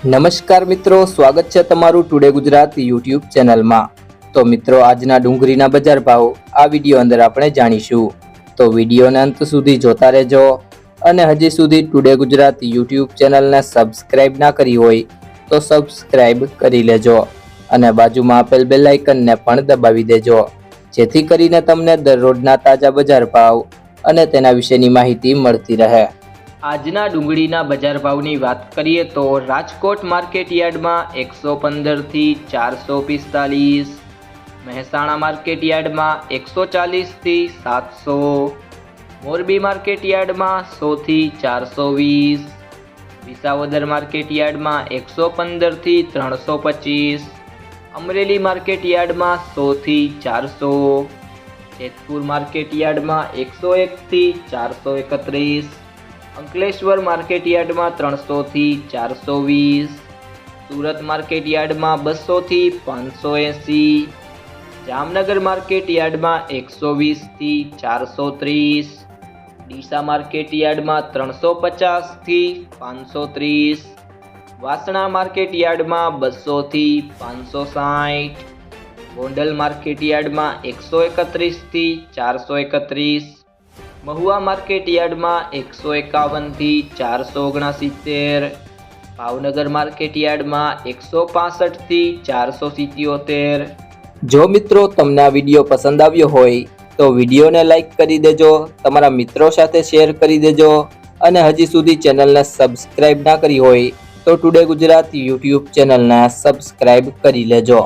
નમસ્કાર મિત્રો, સ્વાગત છે તમારું ટુડે ગુજરાત યુટ્યુબ ચેનલમાં। તો મિત્રો, આજના ડુંગળીના બજાર ભાવ આ વિડીયો અંદર આપણે જાણીશું, તો વિડીયોને અંત સુધી જોતા રહેજો। અને હજી સુધી ટુડે ગુજરાત યુટ્યુબ ચેનલને સબસ્ક્રાઇબ ના કરી હોય તો સબસ્ક્રાઇબ કરી લેજો અને બાજુમાં આપેલ બેલ આઇકનને પણ દબાવી દેજો, જેથી કરીને તમને દરરોજના તાજા બજાર ભાવ અને તેના વિશેની માહિતી મળતી રહે। આજના ડુંગળીના બજાર ભાવની વાત કરીએ તો રાજકોટ માર્કેટ યાર્ડમાં 115 થી 445, મહેસાણા માર્કેટ યાર્ડમાં 140 થી 700, મોરબી માર્કેટ યાર્ડમાં 100 થી 420, વિસાવદર માર્કેટ યાર્ડમાં 115 થી 325, અમરેલી માર્કેટ યાર્ડમાં 100 થી 400, જેતપુર માર્કેટ યાર્ડમાં 101 થી 431, અંકલેશ્વર માર્કેટ યાર્ડમાં 300 થી 420, સુરત માર્કેટ યાર્ડમાં 200 થી 580, જામનગર માર્કેટ યાર્ડમાં 120 થી 430, ડીસા માર્કેટ યાર્ડમાં 350 થી 530, વાસણા માર્કેટ યાર્ડમાં 200 થી 560, ગોંડલ માર્કેટ યાર્ડમાં 131 થી 431, મહુવા માર્કેટ યાર્ડમાં 151 થી 469, ભાવનગર માર્કેટ યાર્ડમાં 165 થી 477। જો મિત્રો તમને આ વિડીયો પસંદ આવ્યો હોય તો વિડીયોને લાઈક કરી દેજો, તમારા મિત્રો સાથે શેર કરી દેજો અને હજી સુધી ચેનલને સબસ્ક્રાઇબ ના કરી હોય તો ટુડે ગુજરાત યુટ્યુબ ચેનલને સબસ્ક્રાઇબ કરી લેજો।